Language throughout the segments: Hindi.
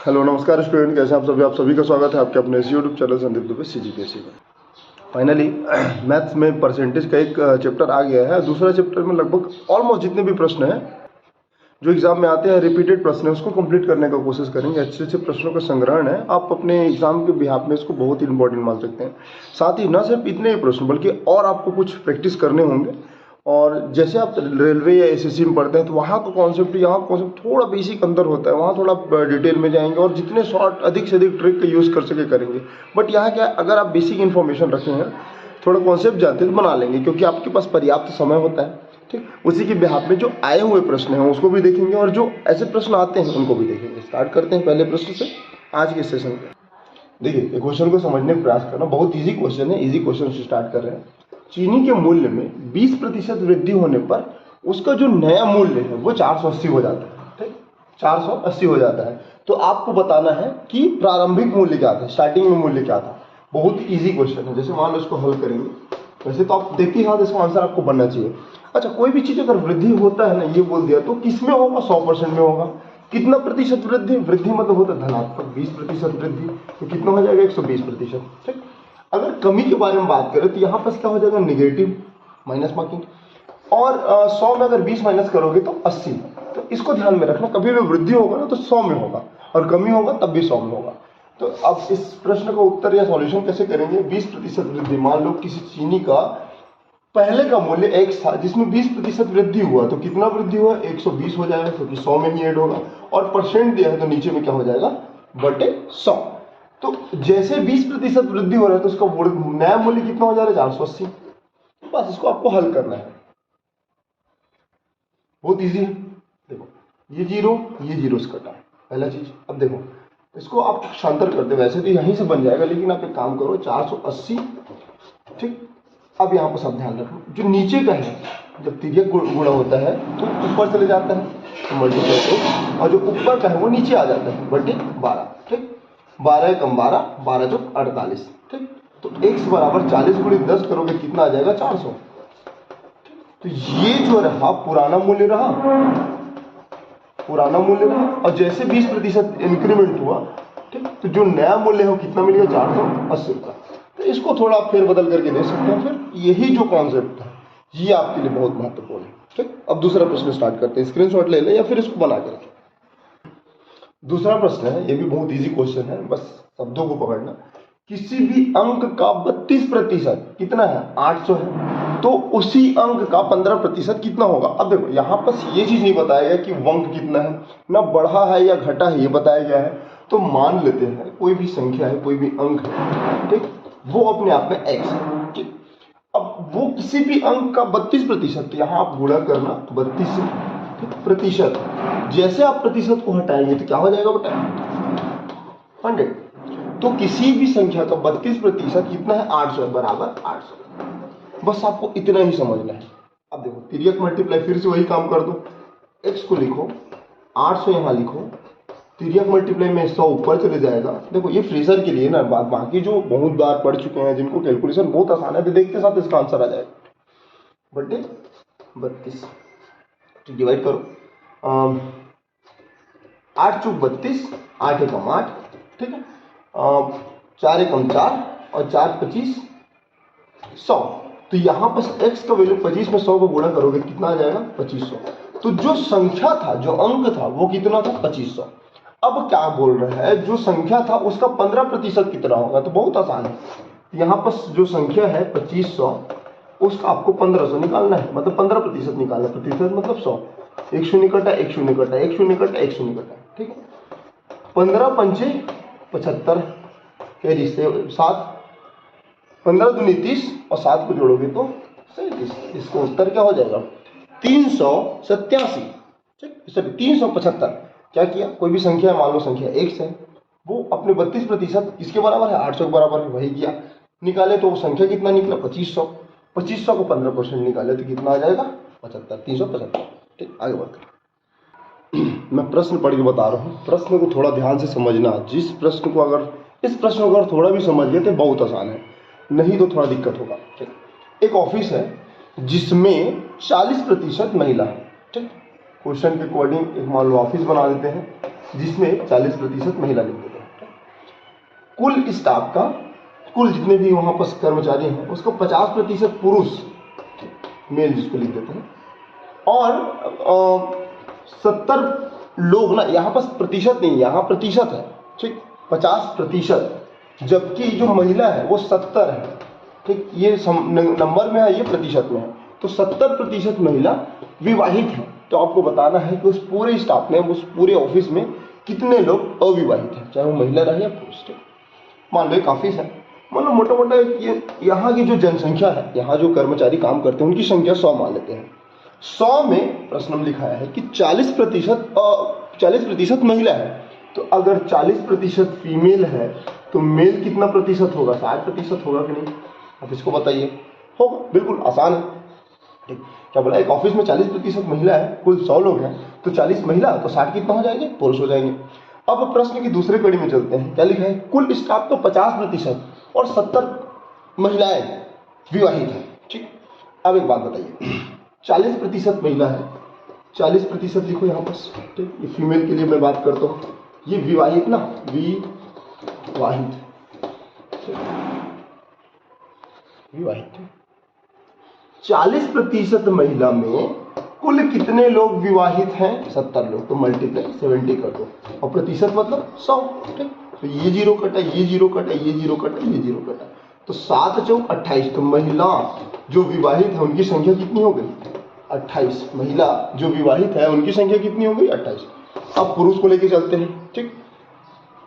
हेलो नमस्कार स्टूडेंट, कैसे हैं आप सभी का स्वागत है आपके अपने इस YouTube channel Sandeep Dubey CGPSC में। फाइनली मैथ्स में परसेंटेज का एक चैप्टर आ गया है। दूसरा चैप्टर में लगभग ऑलमोस्ट जितने भी प्रश्न हैं जो एग्जाम में आते हैं, रिपीटेड प्रश्न है, उसको कंप्लीट करने का कोशिश करेंगे। अच्छे अच्छे प्रश्नों का संग्रहण है, आप अपने एग्जाम के बिहाफ में इसको बहुत ही इंपॉर्टेंट मान सकते हैं। साथ ही न सिर्फ इतने ही प्रश्न बल्कि और आपको कुछ प्रैक्टिस करने होंगे। और जैसे आप रेलवे या SSC में पढ़ते हैं तो वहाँ का कॉन्सेप्ट यहाँ कॉन्सेप्ट थोड़ा बेसिक अंतर होता है, वहाँ थोड़ा डिटेल में जाएंगे और जितने शॉर्ट अधिक से अधिक ट्रिक का यूज़ कर सके करेंगे। बट यहाँ क्या है, अगर आप बेसिक इन्फॉर्मेशन रखे हैं, थोड़ा कॉन्सेप्ट जानते हैं तो बना लेंगे, क्योंकि आपके पास पर्याप्त समय होता है। ठीक, उसी के बिहाफ में जो आए हुए प्रश्न हैं उसको भी देखेंगे और जो ऐसे प्रश्न आते हैं उनको भी देखेंगे। स्टार्ट करते हैं पहले प्रश्न से आज के सेशन में। देखिए, क्वेश्चन को समझने का प्रयास करना, बहुत ईजी क्वेश्चन है। ईजी क्वेश्चन से स्टार्ट कर रहे हैं। चीनी के मूल्य में 20% वृद्धि होने पर उसका जो नया मूल्य है वो 480 हो जाता है। ठीक, 480 हो जाता है। तो आपको बताना है कि प्रारंभिक मूल्य क्या था, स्टार्टिंग में मूल्य क्या था। बहुत ईजी क्वेश्चन है। जैसे मान लो इसको हल करेंगे, वैसे तो आप देखते हैं इसका आंसर आपको बनना चाहिए। अच्छा, कोई भी चीज अगर वृद्धि होता है ना, ये बोल दिया तो किसमें होगा, 100% में होगा। कितना प्रतिशत वृद्धि, वृद्धि मतलब होता है धनात्मक। 20% वृद्धि तो कितना हो जाएगा, 120%। ठीक, अगर कमी के बारे में बात करें तो यहाँ पर क्या हो जाएगा, निगेटिव, माइनस मार्किंग। और 100 में अगर 20 माइनस करोगे तो 80। तो इसको ध्यान में रखना, कभी भी वृद्धि होगा ना तो 100 में होगा और कमी होगा तब भी 100 में होगा। तो अब इस प्रश्न का उत्तर या सॉल्यूशन कैसे करेंगे। 20% वृद्धि, मान लो किसी चीनी का पहले का मूल्य X था जिसमें 20% वृद्धि हुआ, तो कितना वृद्धि हुआ, 120 हो जाएगा, क्योंकि 100 में ही ऐड होगा। और परसेंट दिया है तो नीचे में क्या हो जाएगा, बटे 100। तो जैसे 20% वृद्धि हो रहा है तो उसका नया मूल्य कितना हो जा रहा है, 480। बस इसको आपको हल करना है, बहुत इजी है। देखो, ये जीरो से कटा है पहला चीज। अब देखो इसको आप शांतर कर दो, वैसे तो यहीं से बन जाएगा, लेकिन आप एक काम करो, 480। ठीक, अब यहाँ पर सब ध्यान रखो, जो नीचे का है जब तिर्यक गुणा होता है तो ऊपर चले जाता है, तो मल्टीप्लाई करो, और जो ऊपर का है वो नीचे आ जाता है, बटे 12। ठीक, 12 कम 12, 12 जो 48। ठीक, तो x बराबर 40 गुणित 10 करोगे कितना आ जाएगा, 400। तो ये जो रहा पुराना मूल्य रहा, और जैसे 20% इंक्रीमेंट हुआ, ठीक, तो जो नया मूल्य है वो कितना मिलेगा, 480 का। तो इसको थोड़ा फेर बदल करके दे सकते हैं। फिर यही जो कॉन्सेप्ट है ये आपके लिए बहुत महत्वपूर्ण है। ठीक, अब दूसरा प्रश्न स्टार्ट करते हैं। स्क्रीनशॉट ले ले या फिर इसको बना कर। दूसरा प्रश्न है, ये भी बहुत इजी क्वेश्चन है, बस शब्दों को पकड़ना। किसी भी अंक का 32% कितना है, 800 है, तो उसी अंक का 15% कितना होगा। अब देखो यहाँ पर ये चीज नहीं बताया गया कि अंक कितना है, ना बढ़ा है या घटा है, ये बताया गया है। तो मान लेते हैं कोई भी संख्या है, कोई भी अंक है, ठीक, वो अपने आप में x है। ठीक, अब वो किसी भी अंक का 32%, तो यहाँ आप गुणा करना 32 से, ठीक, प्रतिशत। जैसे आप प्रतिशत को हटाएंगे तो क्या हो जाएगा बेटा, 100। तो किसी भी संख्या का 32% कितना है, 800 बराबर 800। बस आपको इतना ही समझना है। अब देखो तिर्यक मल्टीप्लाई, फिर से वही काम कर दो, x को लिखो, 800 यहां लिखो, तिर्यक मल्टीप्लाई में 100 ऊपर चले जाएगा। देखो ये फ्रेशर के लिए ना बात, बाकी जो बहुत बार पढ़ चुके हैं जिनको कैलकुलेशन बहुत आसान है, तो देखते साथ इसका आंसर आ जाएगा, बटे 32। तो डिवाइड करो, 8 चूक 32, 8 एकम 8, ठीक है, 4 एकम 4 और 4 25 100। तो यहां पर x का वैल्यू 25 में 100 को गुणा करोगे कितना आ जाएगा, 2500। तो जो संख्या था, जो अंक था वो कितना था, 2500। अब क्या बोल रहा है, जो संख्या था उसका 15% कितना होगा। तो बहुत आसान है, यहाँ पर जो संख्या है 2500, उसका आपको 1500 निकालना है, मतलब 15% निकालना है। प्रतिशत मतलब 100, एक शून्य कटा, एक शून्य कटा, एक शून्य कटा, एक शून्य कटा, ठीक है। 15 पंचे 75 के रिश्ते 7, 15 दूनी 30 और 7 को जोड़ोगे तो 37। इसका उत्तर क्या हो जाएगा, 387। ठीक, सॉरी 375। क्या किया, कोई भी संख्या मान लो संख्या x है, वो अपने 32% किसके बराबर है, 800 के बराबर है, वही किया, निकाले तो वो संख्या कितना निकला, 2500। 2500 को 15% निकाले तो कितना आ जाएगा, 75, 375। ठीक, आगे बढ़ते। मैं प्रश्न पढ़ के बता रहा हूँ, प्रश्न को थोड़ा ध्यान से समझना। जिस प्रश्न को अगर, इस प्रश्न को अगर थोड़ा भी समझ गए तो बहुत आसान है, नहीं तो थोड़ा दिक्कत होगा। ठीक, एक ऑफिस है जिसमें 40% महिला है। ठीक, क्वेश्चन के अकॉर्डिंग एक मान लो ऑफिस बना देते हैं, जिसमें 40% महिला लिख देते हैं। कुल स्टाफ का, कुल जितने भी वहाँ पर कर्मचारी हैं उसको 50% पुरुष मेल जिसको लिख देते हैं, और 70 लोग ना, यहाँ पर प्रतिशत नहीं, यहाँ प्रतिशत है, ठीक, 50%, जबकि जो महिला है वो 70 है, ठीक, ये नंबर में है, ये प्रतिशत में है, तो 70% महिला विवाहित है। तो आपको बताना है कि उस पूरे स्टाफ में, उस पूरे ऑफिस में कितने लोग अविवाहित हैं, चाहे वो महिला रहे या पुरुष। ठीक, मान लो एक ऑफिस है, मान लो मोटा मोटा ये यहाँ की जो जनसंख्या है, यहाँ जो कर्मचारी काम करते हैं उनकी संख्या 100 मान लेते हैं। 100 में प्रश्न में लिखा है कि 40% महिला है, तो अगर 40% फीमेल है तो मेल कितना प्रतिशत होगा? 60% होगा कि नहीं? आप इसको बताइए। होगा, बिल्कुल आसान है। ठीक, क्या बोला, एक ऑफिस में 40% महिला है, कुल 100 लोग हैं, तो 40 महिला तो 60 कितना हो जाएंगे? पुरुष हो जाएंगे। अब प्रश्न की दूसरे कड़ी में चलते हैं, क्या लिखा है? कुल स्टाफ तो 50% और 70 महिलाएं विवाहित हैं। ठीक, अब एक बात बताइए, 40% महिला है, 40% लिखो यहाँ पर। ठीक, ये फीमेल के लिए मैं बात करता हूँ, ये विवाहित ना, विवाहित, विवाहित। 40% महिला में कुल कितने लोग विवाहित हैं? 70 लोग, तो मल्टीप्लाई 70 कर दो, और प्रतिशत मतलब 100। ठीक, तो ये जीरो कटा, ये जीरो कटा, ये जीरो कटा, ये जीरो कटा, तो 7 चौक 28। तो महिला जो विवाहित है उनकी संख्या कितनी हो गई? 28। महिला जो विवाहित है उनकी संख्या कितनी हो गई? 28। अब पुरुष को लेके चलते हैं। ठीक,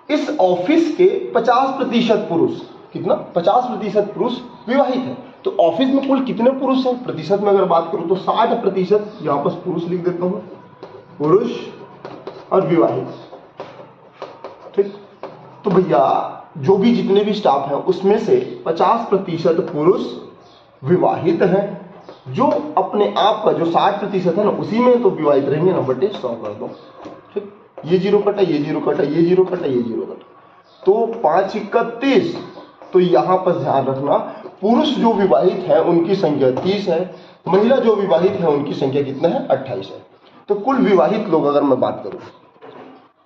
इस ऑफिस के 50% पुरुष, कितना? 50% पुरुष विवाहित है, तो ऑफिस में कुल कितने पुरुष हैं? प्रतिशत में अगर बात करूं तो 60%, यहां पर पुरुष लिख देता हूं, पुरुष और विवाहित। ठीक, तो भैया जो भी जितने भी स्टाफ हैं उसमें से 50% पुरुष विवाहित हैं, जो अपने आप का जो 60% है ना उसी में तो विवाहित रहेंगे ना, बटे 100 कर दो। ठीक, ये जीरो कटा, ये जीरो कटा, ये जीरो कटा, ये जीरो कटा, तो 5 × 31। तो यहां पर ध्यान रखना, पुरुष जो विवाहित है उनकी संख्या 30 है, महिला जो विवाहित है उनकी संख्या कितना है? 28 है। तो कुल विवाहित लोग अगर मैं बात करूं,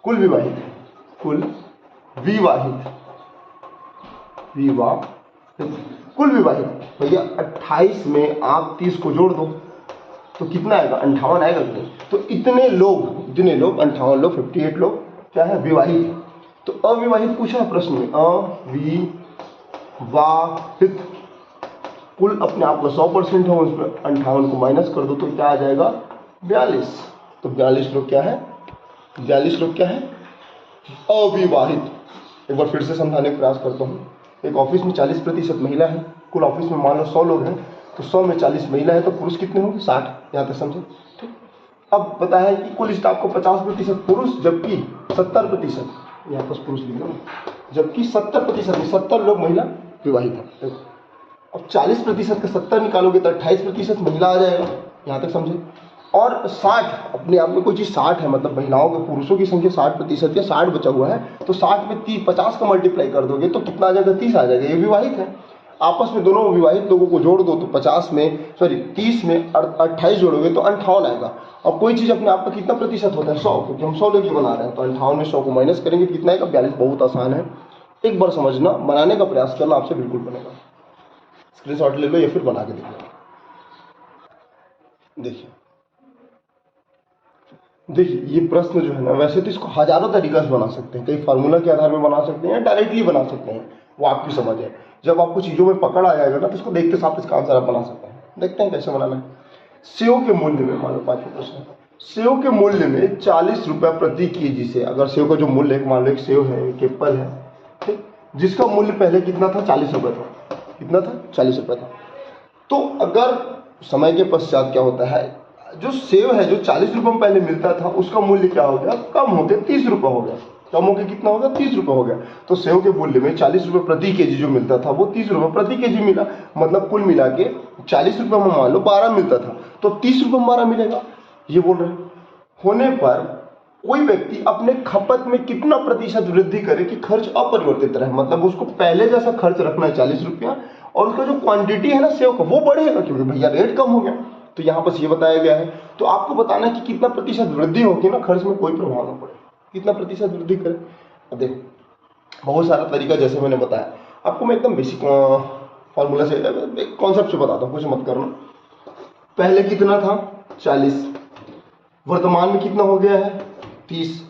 कुल विवाहित, कुल विवाहित, कुल विवाहित भैया 28 में आप 30 को जोड़ दो तो कितना आएगा? 58 आएगा कि नहीं? तो इतने लोग 58 लोग, 58 लोग क्या है? विवाहित है। तो अविवाहित पूछा है प्रश्न में, अविवाहित कुल अपने आप का 100% है, उसमें 58 को माइनस कर दो तो क्या आ जाएगा? 42। तो 42 लोग क्या है? 42 लोग क्या है? अविवाहित। एक बार फिर से समझाने का प्रयास करता हूँ। एक ऑफिस में 40% महिला है, कुल ऑफिस में मान लो 100 लोग हैं, तो 100 में 40 महिला है, तो पुरुष कितने होंगे? 60। यहाँ तक समझे? ठीक, अब बताया कि कुल स्टाफ को 50% पुरुष, जबकि 70%, यहाँ पर पुरुष लिख लो, जबकि 70% 70 लोग महिला विवाहित है। अब 40% का 70 निकालोगे तो 28% महिला आ जाएगा। यहाँ तक समझे? और 60, अपने आप में कोई चीज़ 60 है, मतलब महिलाओं के, पुरुषों की संख्या 60% या 60 बचा हुआ है, तो 60 में 50 का मल्टीप्लाई कर दोगे तो कितना आ जाएगा? 30 आ जाएगा। ये विवाहित है। आपस में दोनों विवाहित लोगों को जोड़ दो तो 30 में 28 जोड़ोगे तो 58 आएगा। और कोई चीज़ अपने आप का कितना प्रतिशत होता है? 100, क्योंकि हम 100 लेके बना रहे हैं, तो 58 में 100 को माइनस करेंगे तो कितना आएगा? 42। बहुत आसान है, एक बार समझना, बनाने का प्रयास करना, आपसे बिल्कुल बनेगा। स्क्रीनशॉट ले लो या फिर बना के देख लो। देखिए ये प्रश्न जो है ना, वैसे तो इसको हजारों तरीका से बना सकते हैं, कई फार्मूला के आधार में बना सकते हैं, डायरेक्टली बना सकते हैं, वो आपकी समझ है। जब आपको चीज़ों में पकड़ आ जाएगा ना तो इसको देखते साथ इसका आंसर आप बना सकते हैं। देखते हैं कैसे बनाना है। सेव के मूल्य में, मान लो 5वां प्रश्न, सेव के मूल्य में 40 रुपये प्रति केजी से, अगर सेव का जो मूल्य है, मान लो एक सेव है, एक एप्पल है, ठीक, जिसका मूल्य पहले कितना था? 40 रुपये था। कितना था? 40 रुपये था। तो अगर समय के पश्चात क्या होता है, जो सेव है जो 40 रुपये में पहले मिलता था उसका मूल्य क्या हो गया? कम हो गया, 30 रुपये हो गया। कम हो गया, कितना हो गया? 30 रुपये हो गया। तो सेव के मूल्य में 40 रुपये प्रति केजी जो मिलता था वो 30 रुपये प्रति केजी मिला, मतलब कुल मिला के 40 रुपये में मान लो 12 मिलता था, तो 30 रुपये में 12 मिलेगा, ये बोल रहे हैं। होने पर कोई व्यक्ति अपने खपत में कितना प्रतिशत वृद्धि करे कि खर्च अपरिवर्तित रहे, मतलब उसको पहले जैसा खर्च रखना है 40 रुपया, और उसका जो क्वांटिटी है ना सेव का वो बढ़ेगा, क्योंकि भैया रेट कम हो गया। तो यहाँ पर ये बताया गया है। तो आपको बताना है कि कितना प्रतिशत वृद्धि होगी ना, खर्च में कोई प्रभाव ना पड़े। कितना प्रतिशत वृद्धि करें। अब देखो बहुत सारा तरीका, जैसे मैंने बताया आपको, मैं एकदम बेसिक फॉर्मूला से एक कॉन्सेप्ट से बताता हूँ, कुछ मत करना। पहले कितना था 40, वर्तमान में कितना हो गया है 30,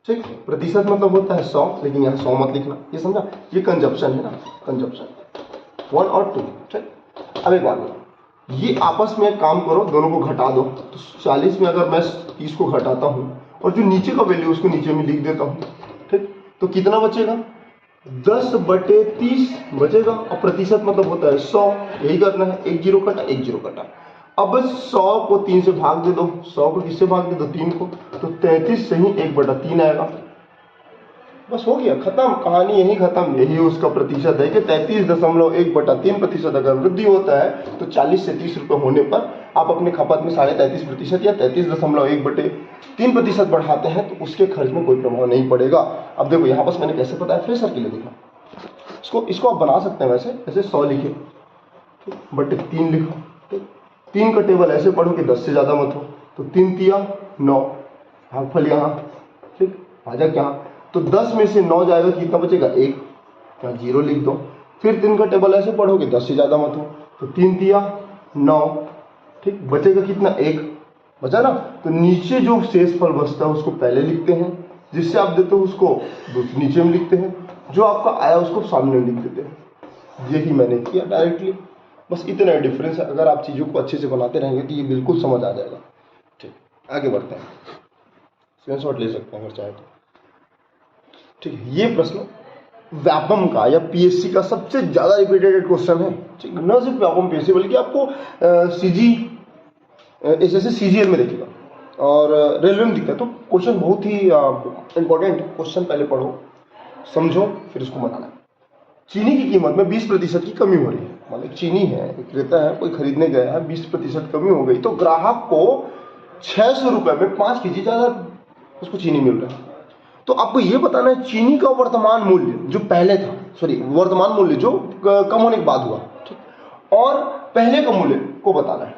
ठीक। प्रतिशत मतलब होता है 100, लेकिन यहाँ 100 मत लिखना, ये समझा, ये कंजप्शन है ना, कंजप्शन 1 और 2, ठीक। अब एक बात बताओ, ये आपस में एक काम करो, दोनों को घटा दो। तो 40 में अगर मैं 30 को घटाता हूँ और जो नीचे का वैल्यू उसको नीचे में लिख देता हूँ, ठीक, तो कितना बचेगा 10/30 बचेगा। और प्रतिशत मतलब होता है 100, यही करना है, 1 0 कटा 1 0 कटा। अब 100 को 3 से भाग दे दो, 100 को किससे भाग दे दो 3 को, तो 33 से ही 1/3 आएगा। बस हो गया, खत्म, कहानी यही खत्म। यही उसका प्रतिशत है कि 33.1/3% अगर वृद्धि होता है तो 40 से 30 रुपए होने पर आप अपने खपत में 33.5% या 33.1/3% बढ़ाते हैं तो उसके खर्च में कोई प्रभाव नहीं पड़ेगा। अब देखो यहाँ पर मैंने कैसे बताया, फ्रेशर के लिए देखा, इसको आप बना सकते हैं वैसे 100 लिखे, बटे 3 लिखो, ठीक। 3 का टेबल ऐसे पढ़ो कि 10 से ज्यादा मत हो, तो 3 तिया 9, भागफल यहाँ, ठीक, भाजक यहाँ, तो 10 में से 9 जाएगा, कितना बचेगा 1, यहाँ 0 लिख दो। फिर 3 का टेबल ऐसे पढ़ोगे 10 से ज्यादा मत हो, तो 3 तिया 9, ठीक, बचेगा कितना 1, बचा ना। तो नीचे जो शेषफल बचता है उसको पहले लिखते हैं, जिससे आप देते हो उसको नीचे में लिखते हैं, जो आपका आया उसको सामने में लिख देते हैं। यही मैंने किया डायरेक्टली, बस इतना डिफरेंस है। अगर आप चीज़ों को अच्छे से बनाते रहेंगे तो ये बिल्कुल समझ आ जाएगा, ठीक। आगे बढ़ते हैं, स्क्रीनशॉट ले सकते हैं अगर चाहे तो, ठीक है। ये प्रश्न व्यापम का या पीएससी का सबसे ज्यादा रिपीटेड क्वेश्चन है, ठीक। न सिर्फ व्यापम पीएससी बल्कि आपको सीजी एसएससी सीजीएल में देखेगा और रेलवे में दिखता है। तो क्वेश्चन बहुत ही इंपॉर्टेंट क्वेश्चन, पहले पढ़ो समझो फिर इसको बनाना है। चीनी की कीमत में 20% की कमी हो रही है, मतलब चीनी है, विक्रेता है, कोई खरीदने गया है, 20% कमी हो गई, तो ग्राहक को 600 रुपए में 5 kg ज्यादा उसको चीनी मिल रहा है। तो आपको ये बताना है चीनी का वर्तमान मूल्य जो पहले था, वर्तमान मूल्य जो कम होने के बाद हुआ, ठीक, और पहले का मूल्य को बताना है।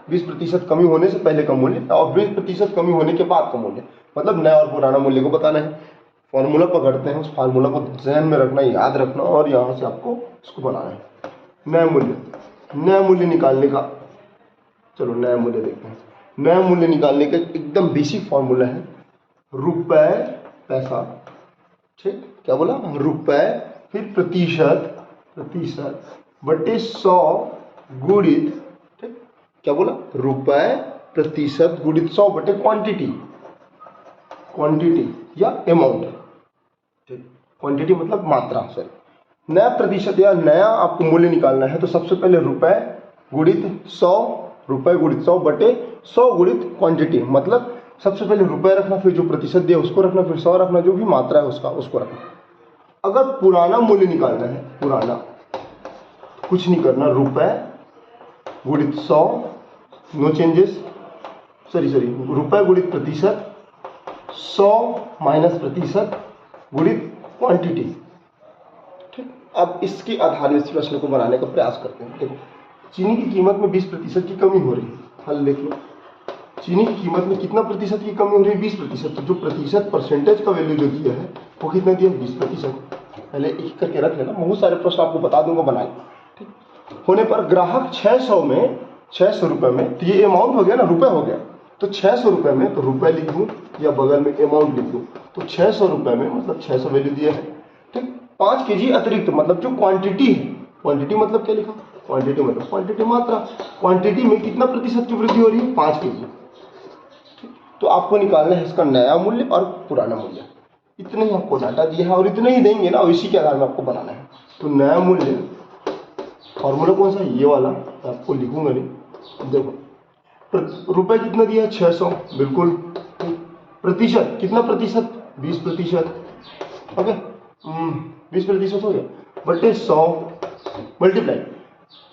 20% कमी होने से पहले का मूल्य और 20% कमी होने के बाद का मूल्य, मतलब नया और पुराना मूल्य को बताना है। फॉर्मूला पकड़ते हैं, उस फार्मूला को ध्यान में रखना, याद रखना, और यहां से आपको इसको बनाना है। नया मूल्य निकालने का, चलो नया मूल्य देखते हैं। नया मूल्य निकालने का एकदम बेसिक फॉर्मूला है रुपए पैसा, ठीक, क्या बोला, रुपए, फिर प्रतिशत बटे 100 गुणित, ठीक, क्या बोला, रुपए प्रतिशत गुणित 100 बटे क्वांटिटी या अमाउंट, ठीक, क्वांटिटी मतलब मात्रा, सॉरी। नया प्रतिशत या नया आपको मूल्य निकालना है तो सबसे पहले रुपए गुणित 100 बटे 100 गुणित क्वांटिटी, मतलब सबसे पहले रुपए रखना, फिर जो प्रतिशत दिया उसको रखना, फिर 100 रखना, जो भी मात्रा है उसको रखना। अगर पुराना मूल्य निकालना है, पुराना कुछ नहीं करना, रुपए गुणित 100, नो चेंजेस, रुपए गुणित प्रतिशत, 100 माइनस प्रतिशत गुणित क्वांटिटी, ठीक। अब इसके आधार में इस प्रश्न को बनाने का प्रयास करते हैं। देखो चीनी की कीमत में 20% की कमी हो रही है, हल देख लो। चीनी की कीमत में कितना प्रतिशत की कमी हो रही है, 20%। तो जो प्रतिशत परसेंटेज का वैल्यू जो दिया है वो कितना दिया, 20%। पहले एक करके रख लेना, बहुत सारे प्रश्न आपको बता दूंगा बनाए, ठीक। होने पर ग्राहक 600 रुपए में, तो ये अमाउंट हो गया ना, रुपए हो गया, तो 600 रुपए में तो रुपए लिख दूं या बगल में अमाउंट लिख दूं, तो 600 रुपए में मतलब 600 वैल्यू दिया है, ठीक। 5 kg अतिरिक्त, मतलब जो क्वांटिटी है, क्वांटिटी मतलब क्या लिखा, क्वांटिटी मतलब क्वांटिटी मात्रा, क्वांटिटी में कितना प्रतिशत की वृद्धि हो रही है, 5 kg। तो आपको निकालना है इसका नया मूल्य और पुराना मूल्य, इतना ही आपको डाटा दिया है और इतना ही देंगे ना, इसी के आधार में आपको बनाना है। तो नया मूल्य फॉर्मूला कौन सा, ये वाला, आपको लिखूंगा नहीं, देखो रुपए कितना दिया है 600, बिल्कुल, प्रतिशत कितना प्रतिशत, 20%, ओके, 20% हो गया, बटे 100 मल्टीप्लाई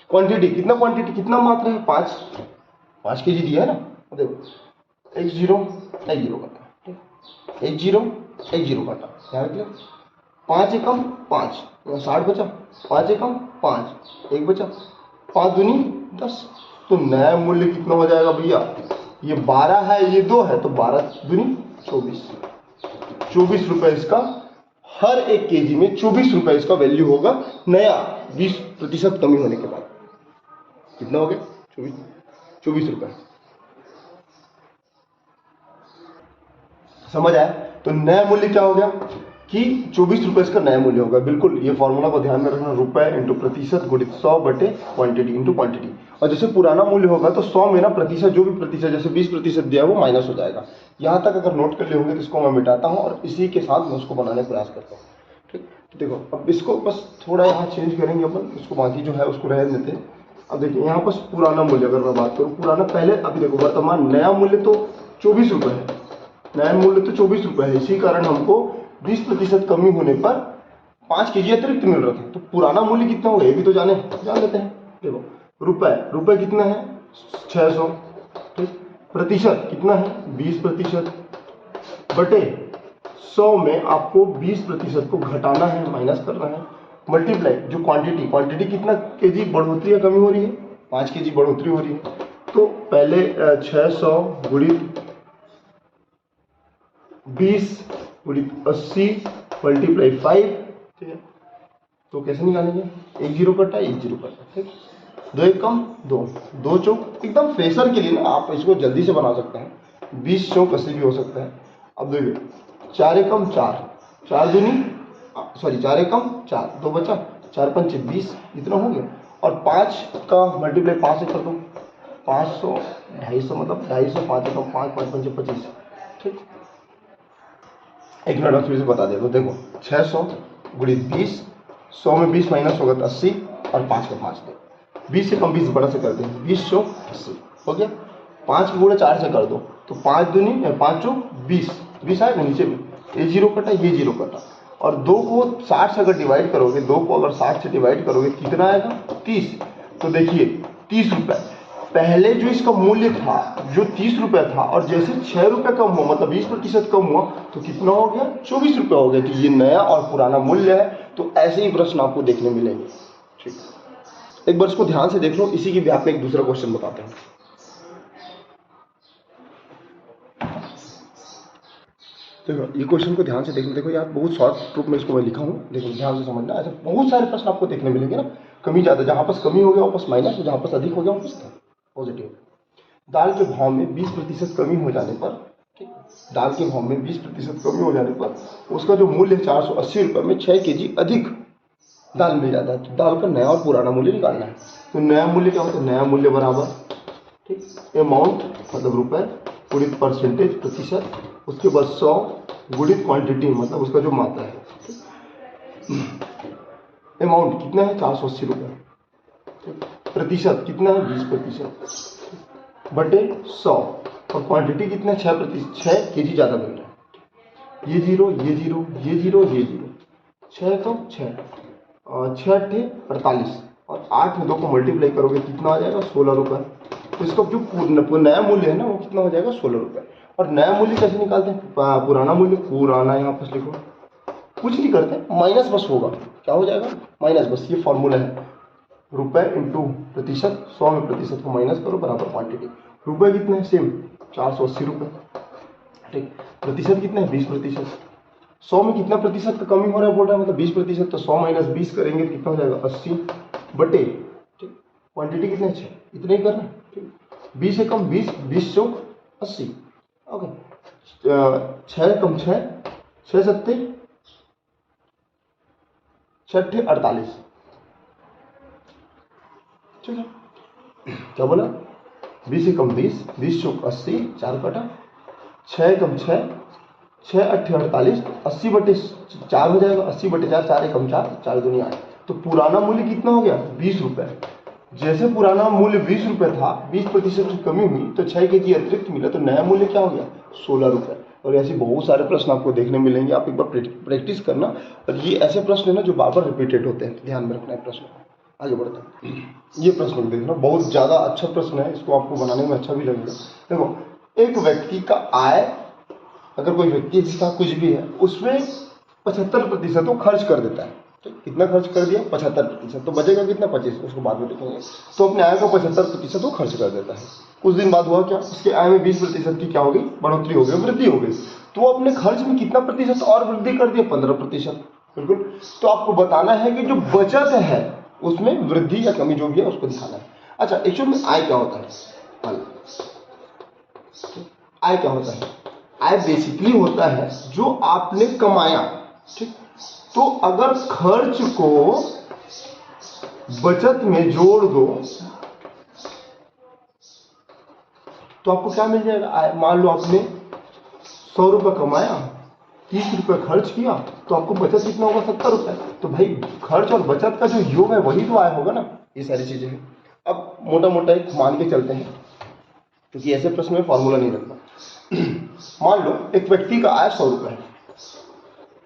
क्वांटिटी, कितना क्वांटिटी, कितना मात्रा है, 5 kg दिया है ना। देखो 1 0 काटा, ठीक, 1 0 काटा, ध्यान रखिए, 5 एकम 5, 60 बचा, 5 एकम 5, 1 बचा, 5 दूनी 10। तो नया मूल्य कितना हो जाएगा भैया, ये 12 है, ये 2 है, तो 12 दूनी 24, 24 रुपए इसका, हर एक केजी में 24 रुपए इसका वैल्यू होगा नया 20% कमी होने के बाद। कितना हो गया? 24 रुपए। समझ आया? तो नया मूल्य क्या हो गया कि 24 रुपए इसका नया मूल्य होगा। बिल्कुल ये फॉर्मूला को ध्यान में रखना, रुपए इंटू प्रतिशत गुणित 100 बटे क्वांटिटी इंटू क्वांटिटी। और जैसे पुराना मूल्य होगा तो 100 में ना प्रतिशत, जो भी प्रतिशत जैसे 20% दिया है वो माइनस हो जाएगा। यहाँ तक अगर नोट कर लिए होंगे तो इसको मैं मिटाता हूँ और इसी के साथ मैं उसको बनाने का प्रयास करता हूँ। ठीक, तो देखो अब इसको बस थोड़ा यहाँ चेंज करेंगे अपन, इसको बाकी जो है उसको रहने देते हैं। अब देखिए यहाँ पर पुराना मूल्य अगर मैं बात करूँ, पुराना पहले, अभी देखो वर्तमान नया मूल्य तो 24 रुपए है, नया मूल्य तो 24 रुपए है, इसी कारण हमको 20% कमी होने पर 5 केजी अतिरिक्त मिल रहा था। तो पुराना मूल्य कितना होगा ये भी तो जान लेते हैं। देखो रुपए कितना है? 600। ठीक, प्रतिशत कितना है? 20% बटे 100 में आपको 20% को घटाना है, माइनस करना है, मल्टीप्लाई जो क्वांटिटी कितना केजी बढ़ोतरी या कमी हो रही है? 5 केजी बढ़ोतरी हो रही है। तो पहले 600 गुणित 20 गुणित 80 मल्टीप्लाई 5। ठीक है, तो कैसे निकालेंगे? एक जीरो कटा, एक जीरो कटा। ठीक, 2 एक कम 2, 2 चौक, एकदम फ्रेशर के लिए ना आप इसको जल्दी से बना सकते हैं। 20 चौक 80 भी हो सकता है। अब देखिए 4 एकम 4, 4 एक कम 4, 2 बचा, 4 पंचे 20, इतना हो गया। और 5 का मल्टीप्लाई 5 से कर दो, 500, 250 मतलब 250, 5 एकम 5, 5 पंचे 25। ठीक, एक मिनट में फिर से बता दिया। तो देखो 600 गुणित 20, 100 में 20 माइनस होगा तो 80 और 5 का 5 दे, 20 से कम 20 बड़ा से कर दें, 20 चौक 80 हो गया। 5 के गुणे 4 से कर दो तो 5 दूनी 5 चौक 20 आएगा नीचे में, ये जीरो कटा, ये जीरो कटा। और 2 को 60 से अगर डिवाइड करोगे, 2 को अगर 60 से डिवाइड करोगे कितना आएगा? 30। तो देखिए 30 रुपए पहले जो इसका मूल्य था जो 30 रुपए था, और जैसे 6 रुपए कम हुआ मतलब 20% कम हुआ तो कितना हो गया? 24 रुपए हो गया। तो ये नया और पुराना मूल्य है। तो ऐसे ही प्रश्न आपको देखने मिलेंगे। ठीक, एक बार इसको ध्यान से देख लो, इसी की व्याप में एक दूसरा क्वेश्चन बताते हैं। देखो ये क्वेश्चन को ध्यान से देखना। देखो यार बहुत शॉर्ट रूप में इसको मैं लिखा हूँ, देखो ध्यान से समझना। ऐसे बहुत सारे प्रश्न आपको देखने मिलेंगे ना, कमी ज्यादा, जहां पर कमी हो गया वापस माइनस, जहां पर अधिक हो गया वापस पॉजिटिव। दाल के भाव में 20% कमी हो जाने पर, ठीक, दाल के भाव में 20% कमी हो जाने पर उसका जो मूल्य 480 रुपये में 6 केजी अधिक दाल मिल जाता है। तो दाल का नया और पुराना मूल्य निकालना है। तो नया मूल्य क्या होता है? नया मूल्य बराबर, ठीक, अमाउंट मतलब रुपए गुणित परसेंटेज प्रतिशत, उसके बाद 100 गुणित क्वांटिटी मतलब उसका जो मात्रा है। अमाउंट कितना है? 480 रुपये। प्रतिशत कितना है? 20% बटे 100, और क्वांटिटी कितना? 6 केजी ज्यादा मिल रहा है। ये जीरो, ये जीरो, ये जीरो, ये जीरो, 6 को 6 और 6 अट्ठे 48, और 8 में 2 को मल्टीप्लाई करोगे कितना आ जाएगा? 16 रुपये। तो इसका जो नया मूल्य है ना वो कितना हो जाएगा? 16 रुपये। और नया मूल्य कैसे निकालते हैं? पुराना मूल्य, पुराना यहाँ पर लिखो, कुछ नहीं करते, माइनस बस होगा। क्या हो जाएगा? माइनस बस। ये फॉर्मूला है, रुपए इंटू प्रतिशत, 100 में प्रतिशत को माइनस करो बराबर क्वांटिटी। रुपए कितने हैं? सेम 480 रुपये। ठीक, प्रतिशत कितने हैं? 20%। 100 में कितना प्रतिशत का कमी हो रहा है बोल रहा है, मतलब 20%। तो 100 माइनस 20 करेंगे कितना हो जाएगा? 80 बटे, ठीक, क्वांटिटी कितने? 6, इतना ही करना। ठीक, 20 से कम 20, 20 चौक 80। ओके, 6 कम 6, 6 सत्ते 6 48। ठीक है, क्या बोला? 20 से कम 20, 20 चौक 80, 4 कटा, 6 कम 6, 6 अट्ठे 48, 80 बटे 4 हो जाएगा, 80 बटे 4, 4 कम 4, 4 दूनी 8। तो पुराना मूल्य कितना हो गया? 20 रुपये। जैसे पुराना मूल्य 20 रुपये था, 20% की कमी हुई तो 6 केजी अतिरिक्त मिला, तो नया मूल्य क्या हो गया? 16 रुपये। और ऐसे बहुत सारे प्रश्न आपको देखने मिलेंगे, आप एक बार प्रैक्टिस करना। और ये ऐसे प्रश्न है ना जो बार बार रिपीटेड होते हैं, ध्यान में रखना है प्रश्न। आगे बढ़ते हैं, ये प्रश्न देखना, बहुत ज़्यादा अच्छा प्रश्न है, इसको आपको बनाने में अच्छा भी लगेगा। देखो, एक व्यक्ति का आय, अगर कोई व्यक्ति जिसका कुछ भी है उसमें 75% वो खर्च कर देता है। तो कितना खर्च कर दिया? 75%। तो बचेगा कितना? 25, उसको बाद में देखेंगे। तो अपने आय का 75% वो खर्च कर देता है। कुछ दिन बाद हुआ क्या? उसके आय में 20% की क्या हो गई? बढ़ोतरी हो गई, वृद्धि हो गई। तो वो अपने खर्च में कितना प्रतिशत और वृद्धि कर दिया, 15%। बिल्कुल। तो आपको बताना है कि जो बचत है उसमें वृद्धि या कमी जो भी है उसको दिखाना है। अच्छा, एक्चुअल में आय क्या होता है? आय क्या होता है? आय बेसिकली होता है जो आपने कमाया। ठीक, तो अगर खर्च को बचत में जोड़ दो तो आपको क्या मिल जाएगा? आय। मान लो आपने 100 रुपये कमाया, 30 रुपये खर्च किया, तो आपको बचत कितना होगा? 70 रुपये। तो भाई खर्च और बचत का जो योग है वही तो आय होगा ना। ये सारी चीजें हैं। अब मोटा मोटा एक मान के चलते हैं, क्योंकि ऐसे प्रश्न में फॉर्मूला नहीं रखना। मान लो एक व्यक्ति का आय 100 रुपये है।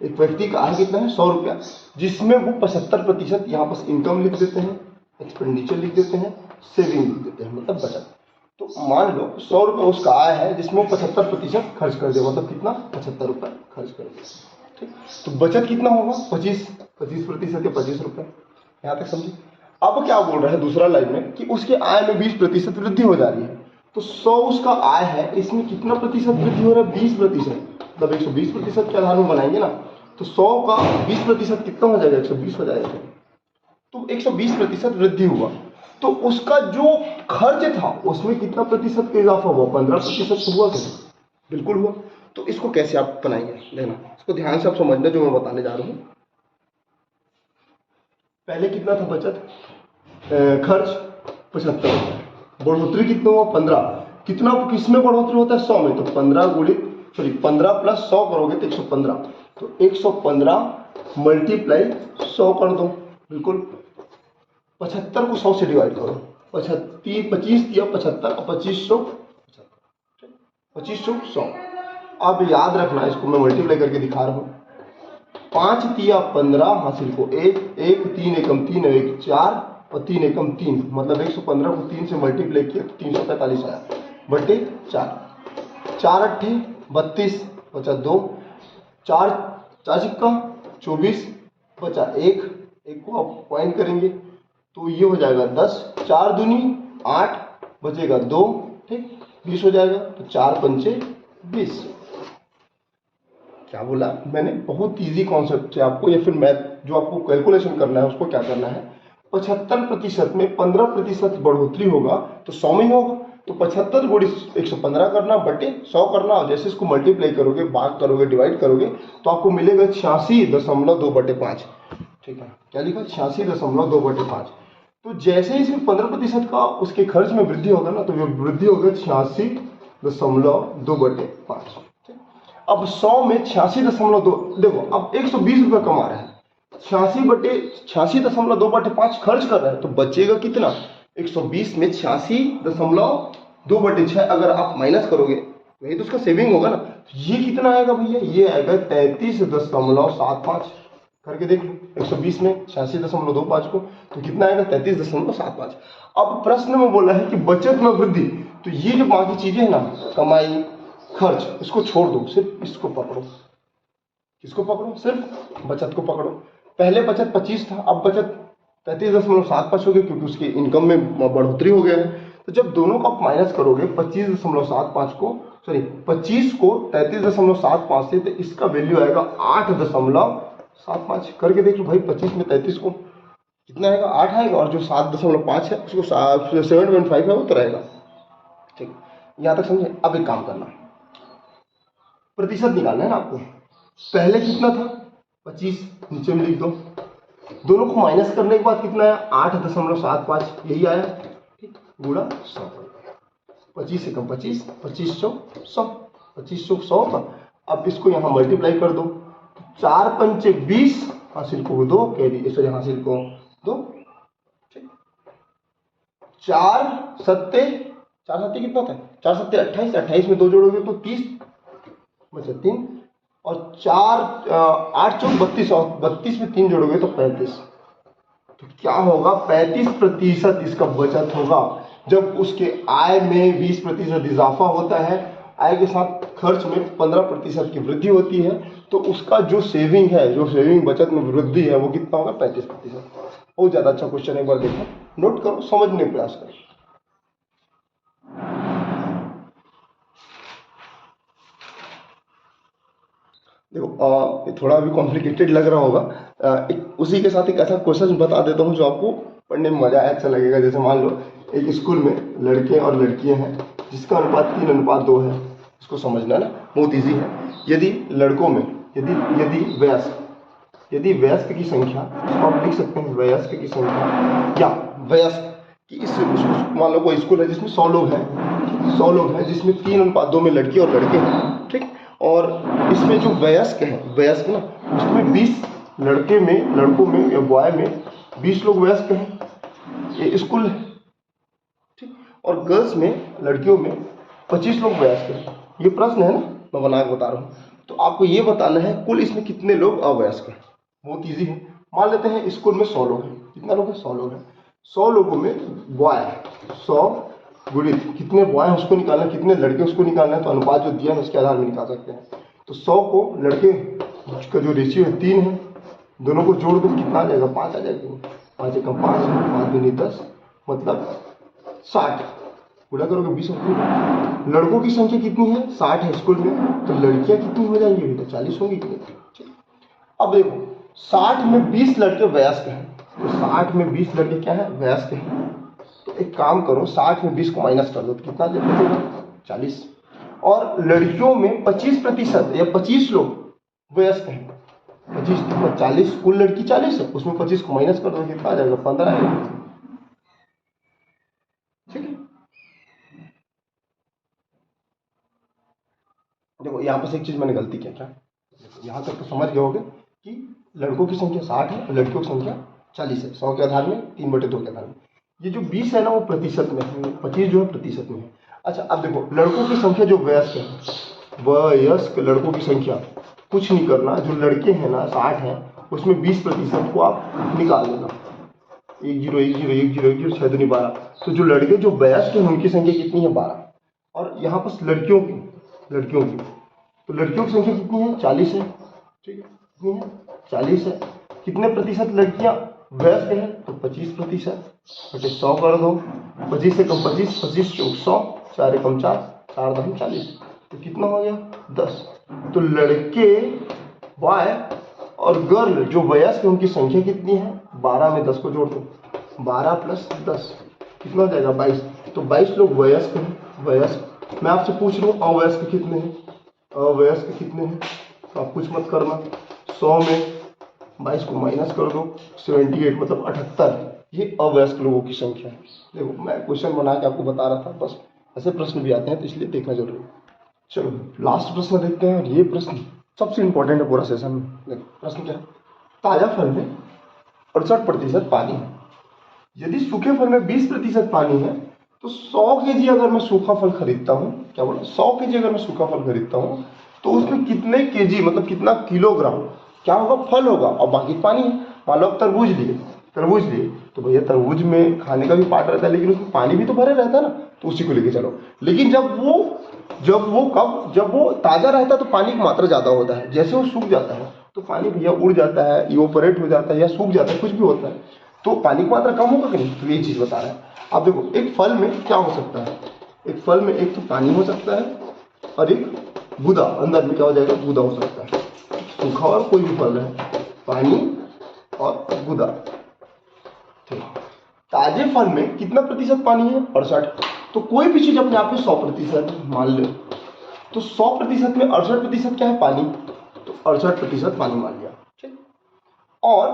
एक व्यक्ति का आय कितना है? 100 रुपया, जिसमें वो 75% यहाँ पर इनकम लिख देते हैं, एक्सपेंडिचर लिख देते हैं, सेविंग लिख देते हैं, मतलब बचत। तो मान लो 100 रुपये उसका आय है जिसमें वो 75% खर्च कर दे, मतलब कितना? 75 रुपये खर्च कर दे। ठीक, तो बचत कितना होगा? 25% या 25 रुपये। यहाँ तक समझे? अब क्या बोल रहा है दूसरा लाइन में कि उसके आय में 20% वृद्धि हो जा रही है। तो 100 उसका आय है, इसमें कितना प्रतिशत वृद्धि हो रहा है? 20%। मतलब 120% के आधार में बनाएंगे ना, तो 100 का 20% कितना हो जाएगा? 120 हो जाएगा। तो 120% वृद्धि हुआ, तो उसका जो खर्च था उसमें कितना प्रतिशत का इजाफा हुआ? 15% हुआ। क्या? बिल्कुल हुआ। तो इसको कैसे आप बनाएंगे? लेना, इसको ध्यान से आप समझना जो मैं बताने जा रहा हूं। पहले कितना था बचत? खर्च 75, बढ़ोतरी कितना हुआ? 15। कितना किसमें बढ़ोतरी होता है? 100 में। तो 15 प्लस 100 करोगे तो 115। तो 115 मल्टीप्लाई 100 कर दो। बिल्कुल। 75 को 100 से डिवाइड करो। 25 दिया 75 और 2500 100। अब याद रखना, इसको मैं मल्टीप्लाई करके दिखा रहा हूँ। 5 दिया 15, हासिल को 1, 3 एकम 3 और 1 4 और 3 एकम 3, मतलब 115 को 3 से मल्टीप्लाई किया तो 345 आया बटे 4। 4 अट्ठे 32 बचा 2, 4 सिक्का 24 बचा 1 को आप पॉइंट करेंगे तो ये हो जाएगा 10। 4 दूनी 8 बचेगा 2, ठीक, 20 हो जाएगा। तो 4 पंचे 20। क्या बोला मैंने? बहुत इजी कॉन्सेप्ट है आपको, या फिर मैथ जो आपको कैलकुलेशन करना है उसको क्या करना है? 75% में 15% बढ़ोतरी होगा तो 100 में ही होगा। तो 75 गुणी 115 करना बटे 100 करना, और जैसे इसको मल्टीप्लाई करोगे, भाग करोगे, डिवाइड करोगे तो आपको मिलेगा 86.2/5। ठीक है, क्या लिखा? 86.2/5। तो जैसे ही इसमें 15% का उसके खर्च में वृद्धि होगा ना, तो वृद्धि होगा 86.2/5। अब 100 में 86.2, देखो अब 120 रुपये कमा रहा है, 86.2/5 खर्च कर रहा है, तो बचेगा कितना? 120 में 86.2/6 अगर आप माइनस करोगे वही तो उसका सेविंग होगा ना। तो ये कितना आएगा भैया? ये आएगा 33.75। करके देख लो, 120 में 86.25 को तो कितना आएगा? 33.75। अब प्रश्न में बोला है कि बचत में वृद्धि, तो ये जो बाकी चीजें है ना, कमाई, खर्च, इसको छोड़ दो, सिर्फ इसको पकड़ो। किसको पकड़ो? सिर्फ बचत को पकड़ो। पहले बचत 25 था, अब बचत 33.75 हो गया, क्योंकि उसकी इनकम में बढ़ोतरी हो गया है। तो जब दोनों को आप माइनस करोगे 25.75 को, सॉरी 25 को 33.75 से, तो इसका वैल्यू आएगा 8.75। करके देख लो भाई, 25 में 33 को कितना आएगा? 8 आएगा, और जो 7.5 है उसको 7.5 है वो तो रहेगा। ठीक, यहां तक समझे? अब एक काम करना, प्रतिशत निकालना है ना आपको। पहले कितना था? 25, नीचे में लिख दो। दोनों को माइनस करने के बाद कितना आया? 8.75, यही आया, ठीक, गुणा 100। 25 से कम 25, 2500 100, 2500 का। अब इसको यहाँ मल्टीप्लाई कर दो। 4 पंचे 20, हासिल को 2 कैरी, सॉरी हासिल को 2, ठीक। 4 सत्ते कितना था? 4 सत्ते 28, 28 में 2 जोड़ोगे तो 30 बचा 3, और 8 चौक 32, और 32 में 3 जोड़ोगे तो 35। तो क्या होगा? 35% इसका बचत होगा। जब उसके आय में 20% इजाफा होता है, आय के साथ खर्च में 15% की वृद्धि होती है, तो उसका जो सेविंग है, जो सेविंग बचत में वृद्धि है, वो कितना होगा? 35%। बहुत ज्यादा अच्छा क्वेश्चन, एक बार देखो, नोट करो, समझने का प्रयास करो। देखो ये थोड़ा भी कॉम्प्लिकेटेड लग रहा होगा। उसी के साथ एक ऐसा क्वेश्चन बता देता हूँ जो आपको पढ़ने में मजा अच्छा लगेगा। जैसे मान लो एक स्कूल में लड़के और लड़कियां हैं जिसका अनुपात 3:2 है। इसको समझना ना, बहुत इजी है। यदि लड़कों में यदि वयस्क की संख्या, इसको आप लिख सकते हैं वयस्क की संख्या, या वयस्क कि मान लो कोई स्कूल है जिसमें 100 लोग हैं, जिसमें 3:2 में लड़की और लड़के हैं, ठीक। और इसमें जो वयस्क ना, उसमें 20 लड़कों में या बॉय में 20 लोग वयस्क हैं, ये स्कूल है, ठीक। और गर्ल्स में, लड़कियों में 25 लोग वयस्क हैं। ये प्रश्न है ना, मैं बना के बता रहा हूँ। तो आपको ये बताना है कुल इसमें कितने लोग अवयस्क हैं। बहुत ईजी है। मान लेते हैं स्कूल में 100 लोग हैं। कितना लोग हैं? 100 लोग हैं। 100 लोगों में बॉय 100 गुणित कितने बॉय हैं उसको निकालना है, कितने लड़के उसको निकालना है। तो अनुपात जो दिया है उसके आधार में निकाल सकते हैं। तो 100 को लड़के का जो रेशियो है 3 है, दोनों को जोड़ दो कितना आ जाएगा? 5 आ जाएगा। 5 एकम 5, 5 दूनी 10, मतलब 60। पूरा करोगे 20 होगी। लड़कों की संख्या कितनी है? 60 है स्कूल में। तो लड़कियां कितनी हो जाएंगी? तो 40 होंगी। अब देखो 60 में 20 लड़के वयस्क हैं। तो 60 में 20 लड़के क्या है? वयस्क हैं। तो एक काम करो, 60 में 20 को माइनस कर दो तो कितना बचेगा? 40। और लड़कियों में 25% या 25 लोग वयस्क हैं। 25 तो 40, कुल लड़की 40 है, उसमें 25 को माइनस कर दो कितना आ जाएगा? 15 आएगा। ठीक है। देखो यहाँ पर एक चीज मैंने गलती किया। क्या यहाँ तक तो समझ गए होगे कि लड़कों की संख्या 60 है और लड़कियों की संख्या 40 है। 100 के आधार में, 3/2 के आधार में। ये जो 20 है ना वो प्रतिशत में है, 25 जो है प्रतिशत में है। अच्छा अब देखो लड़कों की संख्या जो वयस्क है, वयस्क लड़कों की संख्या कुछ नहीं करना, जो लड़के हैं ना 60 हैं उसमें 20% को आप निकाल देना। 1 0 1 0 1 0 1 0 6 दूनी 12। तो जो लड़के जो वयस्क हैं उनकी संख्या कितनी है? 12। और यहाँ पर लड़कियों की तो लड़कियों की संख्या कितनी है? 40 है। ठीक है, कितनी है? 40 है। कितने प्रतिशत लड़कियां वयस्क हैं? तो 25%। बटे 100 कर दो। 25 से कम 25, 25 चौक 100, 4 एकम 4, 4 दम 40। तो कितना हो गया? 10। तो लड़के बॉय और गर्ल जो वयस्क है उनकी संख्या कितनी है? 12 में 10 को जोड़ दो। 12 प्लस 10 कितना हो जाएगा? 22। तो 22 लोग वयस्क हैं। वयस्क मैं आपसे पूछ रहा हूँ अवयस्क कितने हैं? अवयस्क कितने हैं? तो आप कुछ मत करना। 100 में 22 को माइनस कर दो, 78 मतलब 78। ये अवयस्क लोगों की संख्या है। देखो मैं क्वेश्चन बना के आपको बता रहा था, बस ऐसे प्रश्न भी आते हैं तो इसलिए देखना जरूरी है। चलो लास्ट प्रश्न देखते हैं। और ये प्रश्न सबसे इंपॉर्टेंट है पूरा सेशन में। देखो प्रश्न क्या है? ताजा फल में 68% पानी है। यदि सूखे फल में 20% पानी है तो 100 केजी अगर मैं सूखा फल खरीदता हूँ, क्या बोला? 100 केजी अगर मैं सूखा फल खरीदता हूँ तो उसमें कितने केजी मतलब कितना किलोग्राम क्या होगा? फल होगा और बाकी पानी है। मान लो आप तरबूज लिए तो भैया तरबूज में खाने का भी पार्ट रहता है लेकिन उसमें पानी भी तो भरे रहता है ना, तो उसी को लेके चलो। लेकिन जब वो ताजा रहता है तो पानी की मात्रा ज्यादा होता है। जैसे वो सूख जाता है तो पानी भैया उड़ जाता है, इवोपरेट हो जाता है या सूख जाता है, कुछ भी होता है, तो पानी की मात्रा कम होगा कि नहीं? तो ये चीज बता रहा है। अब देखो एक फल में क्या हो सकता है? एक फल में एक तो पानी हो सकता है और एक गुदा, अंदर में क्या हो जाएगा? गुदा हो सकता है। सूखा और कोई भी फल है, पानी और गुदा। ठीक। ताजे फल में कितना प्रतिशत पानी है? 68। तो कोई भी चीज अपने आप में 100% मान ले, तो 100% में 68% क्या है? पानी। तो 68% पानी मान लिया। ठीक। और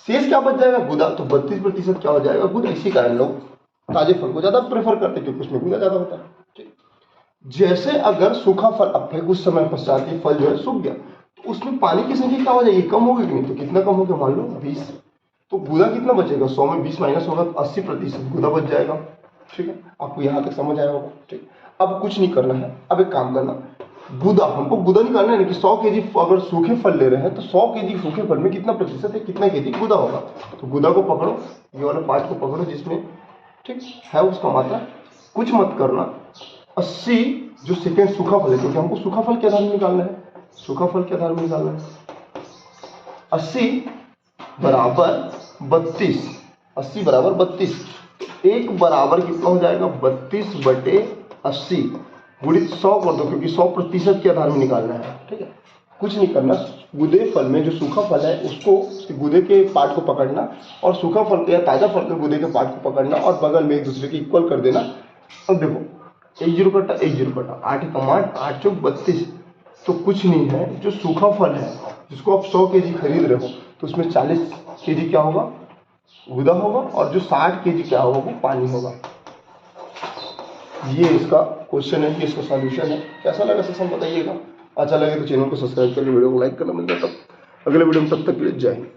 शेष क्या बच जाएगा? गुदा। तो 32% क्या हो जाएगा? गुदा। इसी कारण लोग ताजे फल को ज्यादा प्रेफर करते हैं क्योंकि उसमें गुदा ज्यादा होता है। ठीक। जैसे अगर सूखा फल, अब फिर कुछ समय पश्चात ये फल जो है सूख गया तो उसमें पानी की संख्या क्या हो जाएगी? कम होगी कि नहीं? तो कितना कम हो गया? मान लो 20। तो गुदा कितना बचेगा? 100 में 20 माइनस होगा तो 80% गुदा बच जाएगा। ठीक है, आपको यहाँ तक समझ आया होगा। ठीक, अब कुछ नहीं करना है। अब एक काम करना, गुदा हमको गुदा निकालना है ना कि 100 केजी अगर सूखे फल ले रहे हैं तो 100 केजी सूखे फल में कितना प्रतिशत है, कितना केजी गुदा होगा। तो गुदा को पकड़ो, ये वाला पार्ट को पकड़ो जिसमें ठीक है उसका मात्रा, कुछ मत करना। 80 जो सेकेंड सूखा फल है, क्योंकि हमको सूखा फल के आधार में निकालना है, सूखा फल के आधार में निकालना है। 80 बराबर 32, 80 बराबर 32, एक बराबर कितना हो जाएगा? 32/80 गुणित 100 कर दो क्योंकि 100% के आधार में निकालना है। ठीक है, कुछ नहीं करना, गूदे फल में जो सूखा फल है उसको गूदे के पार्ट को पकड़ना और सूखा फल या ताज़ा फल के गूदे के पार्ट को पकड़ना और बगल में एक दूसरे के इक्वल कर देना। अब देखो 1 0 कटा 1 0 कटा, 8 एकम 8, 8 चौक 32। तो कुछ नहीं है, जो सूखा फल है जिसको आप 100 केजी खरीद रहे हो तो उसमें 40 केजी क्या होगा, गूदा होगा, और जो 60 केजी क्या होगा वो पानी होगा। ये इसका क्वेश्चन है, ये इसका सॉल्यूशन है। कैसा लगा सेशन बताइएगा। अच्छा लगे तो चैनल को सब्सक्राइब करिए, वीडियो को लाइक करना मिलता है। तब अगले वीडियो में, तब तक के लिए जय हिंद।